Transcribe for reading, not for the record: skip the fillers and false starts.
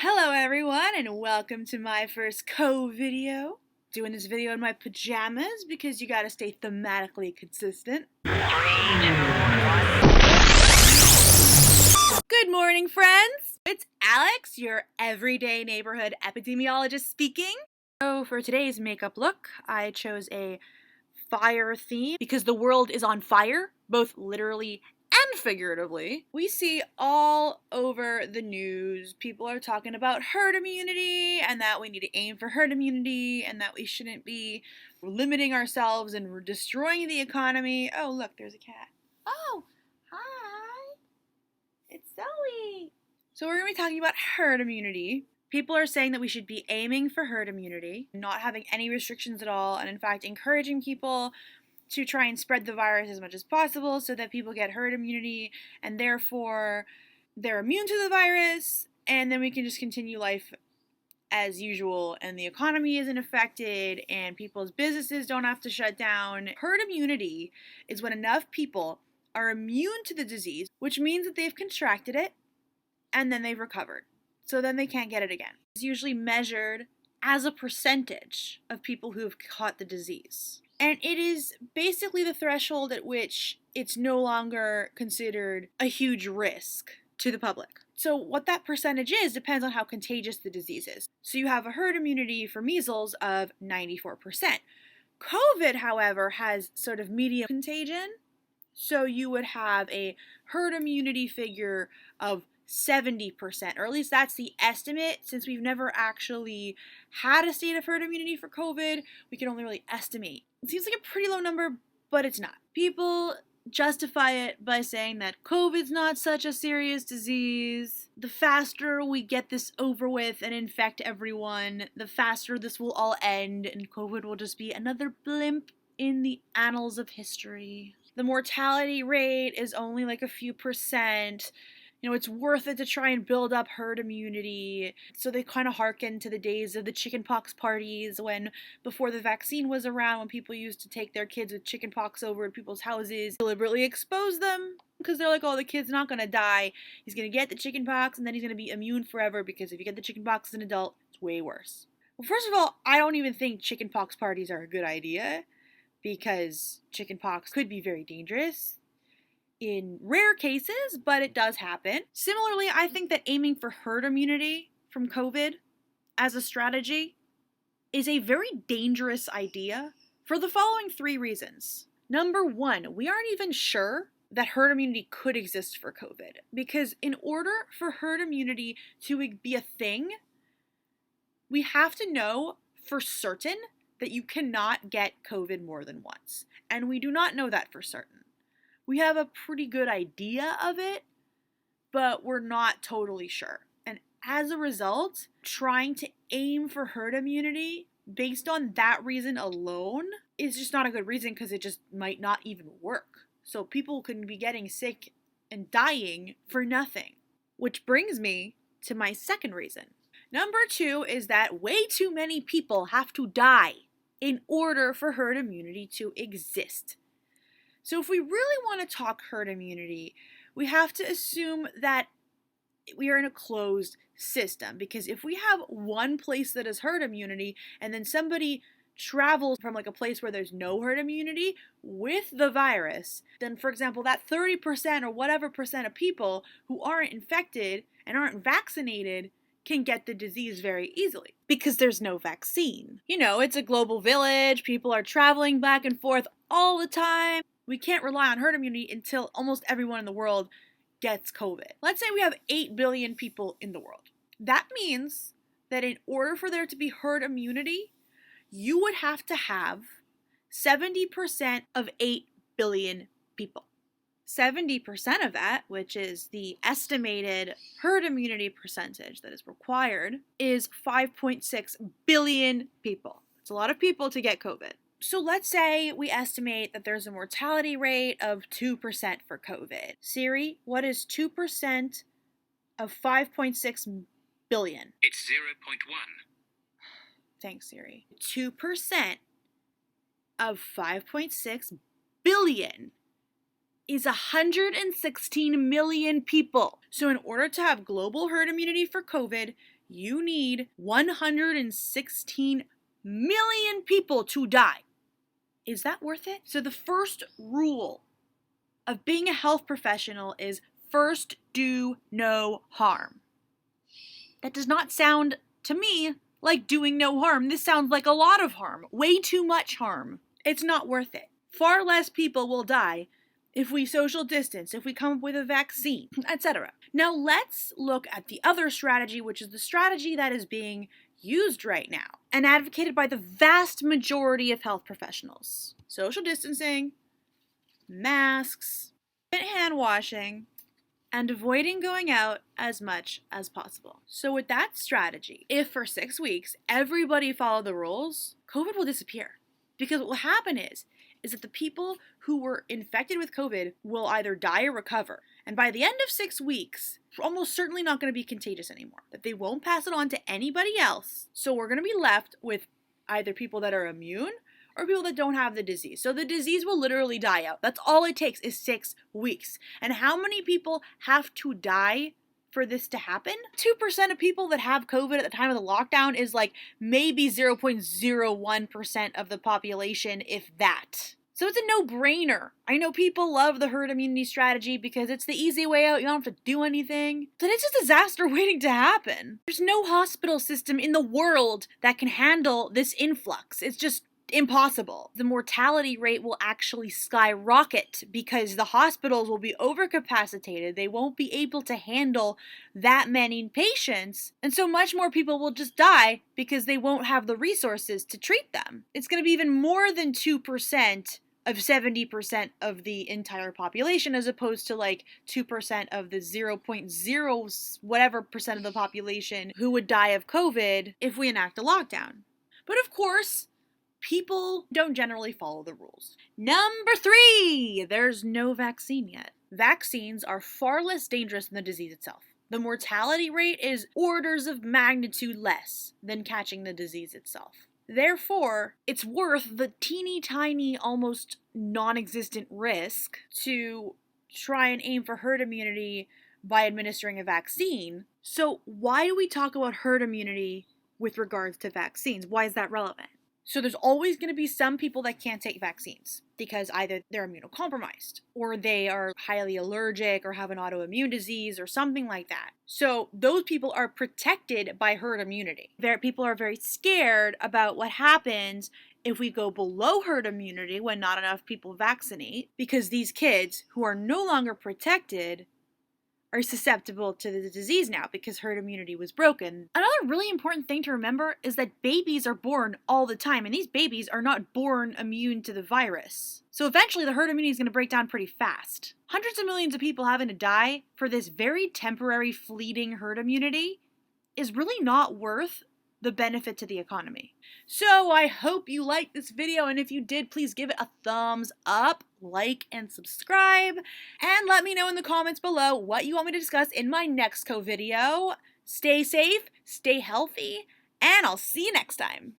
Hello everyone and welcome to my first co-video. Doing this video in my pajamas because you gotta stay thematically consistent. 3, 2, 1. Good morning, friends! It's Alex, your everyday neighborhood epidemiologist speaking. So for today's makeup look, I chose a fire theme because the world is on fire, both literally and figuratively. We see all over the news, people are talking about herd immunity and that we need to aim for herd immunity and that we shouldn't be limiting ourselves and destroying the economy. Oh, look, there's a cat. Oh, hi. It's Zoe. So we're going to be talking about herd immunity. People are saying that we should be aiming for herd immunity, not having any restrictions at all, and in fact encouraging people to try and spread the virus as much as possible so that people get herd immunity and therefore they're immune to the virus, and then we can just continue life as usual and the economy isn't affected and people's businesses don't have to shut down. Herd immunity is when enough people are immune to the disease, which means that they've contracted it and then they've recovered. So then they can't get it again. It's usually measured as a percentage of people who have caught the disease. And it is basically the threshold at which it's no longer considered a huge risk to the public. So what that percentage is depends on how contagious the disease is. So you have a herd immunity for measles of 94%. COVID, however, has sort of medium contagion. So you would have a herd immunity figure of 70%, or at least that's the estimate. Since we've never actually had a state of herd immunity for COVID, we can only really estimate. It seems like a pretty low number, but it's not. People justify it by saying that COVID's not such a serious disease. The faster we get this over with and infect everyone, the faster this will all end, and COVID will just be another blimp in the annals of history. The mortality rate is only like a few percent. You know, it's worth it to try and build up herd immunity. So they kind of hearken to the days of the chickenpox parties when, before the vaccine was around, when people used to take their kids with chickenpox over to people's houses, deliberately expose them because they're like, oh, the kid's not going to die. He's going to get the chickenpox and then he's going to be immune forever because if you get the chickenpox as an adult, it's way worse. Well, first of all, I don't even think chickenpox parties are a good idea because chickenpox could be very dangerous in rare cases, but it does happen. Similarly, I think that aiming for herd immunity from COVID as a strategy is a very dangerous idea for the following 3 reasons. Number 1, we aren't even sure that herd immunity could exist for COVID, because in order for herd immunity to be a thing, we have to know for certain that you cannot get COVID more than once, and we do not know that for certain. We have a pretty good idea of it, but we're not totally sure. And as a result, trying to aim for herd immunity based on that reason alone is just not a good reason because it just might not even work. So people can be getting sick and dying for nothing. Which brings me to my second reason. Number 2 is that way too many people have to die in order for herd immunity to exist. So if we really want to talk herd immunity, we have to assume that we are in a closed system, because if we have one place that is herd immunity and then somebody travels from like a place where there's no herd immunity with the virus, then for example, that 30% or whatever percent of people who aren't infected and aren't vaccinated can get the disease very easily because there's no vaccine. You know, it's a global village. People are traveling back and forth all the time. We can't rely on herd immunity until almost everyone in the world gets COVID. Let's say we have 8 billion people in the world. That means that in order for there to be herd immunity, you would have to have 70% of 8 billion people. 70% of that, which is the estimated herd immunity percentage that is required, is 5.6 billion people. It's a lot of people to get COVID. So let's say we estimate that there's a mortality rate of 2% for COVID. Siri, what is 2% of 5.6 billion? It's 0.1. Thanks, Siri. 2% of 5.6 billion is 116 million people. So in order to have global herd immunity for COVID, you need 116 million people to die. Is that worth it? So the first rule of being a health professional is first do no harm. That does not sound to me like doing no harm. This sounds like a lot of harm, way too much harm. It's not worth it. Far less people will die if we social distance, if we come up with a vaccine, etc. Now let's look at the other strategy, which is the strategy that is being used right now and advocated by the vast majority of health professionals. Social distancing, masks, hand washing, and avoiding going out as much as possible. So with that strategy, if for 6 weeks everybody followed the rules, COVID will disappear. Because what will happen is that the people who were infected with COVID will either die or recover. And by the end of 6 weeks, we're almost certainly not going to be contagious anymore. That they won't pass it on to anybody else. So we're going to be left with either people that are immune or people that don't have the disease. So the disease will literally die out. That's all it takes is 6 weeks. And how many people have to die for this to happen? 2% of people that have COVID at the time of the lockdown is like maybe 0.01% of the population, if that. So it's a no-brainer. I know people love the herd immunity strategy because it's the easy way out. You don't have to do anything. But it's a disaster waiting to happen. There's no hospital system in the world that can handle this influx. It's just impossible. The mortality rate will actually skyrocket because the hospitals will be overcapacitated. They won't be able to handle that many patients. And so much more people will just die because they won't have the resources to treat them. It's going to be even more than 2% of 70% of the entire population, as opposed to like 2% of the 0.0 whatever percent of the population who would die of COVID if we enact a lockdown. But of course, people don't generally follow the rules. Number 3, there's no vaccine yet. Vaccines are far less dangerous than the disease itself. The mortality rate is orders of magnitude less than catching the disease itself. Therefore, it's worth the teeny tiny, almost non-existent risk to try and aim for herd immunity by administering a vaccine. So why do we talk about herd immunity with regards to vaccines? Why is that relevant? So there's always going to be some people that can't take vaccines because either they're immunocompromised or they are highly allergic or have an autoimmune disease or something like that. So those people are protected by herd immunity. People are very scared about what happens if we go below herd immunity when not enough people vaccinate, because these kids who are no longer protected are susceptible to the disease now because herd immunity was broken. Another really important thing to remember is that babies are born all the time, and these babies are not born immune to the virus. So eventually the herd immunity is going to break down pretty fast. Hundreds of millions of people having to die for this very temporary, fleeting herd immunity is really not worth the benefit to the economy. So I hope you liked this video, and if you did, please give it a thumbs up, like, and subscribe, and let me know in the comments below what you want me to discuss in my next video. Stay safe, stay healthy, and I'll see you next time.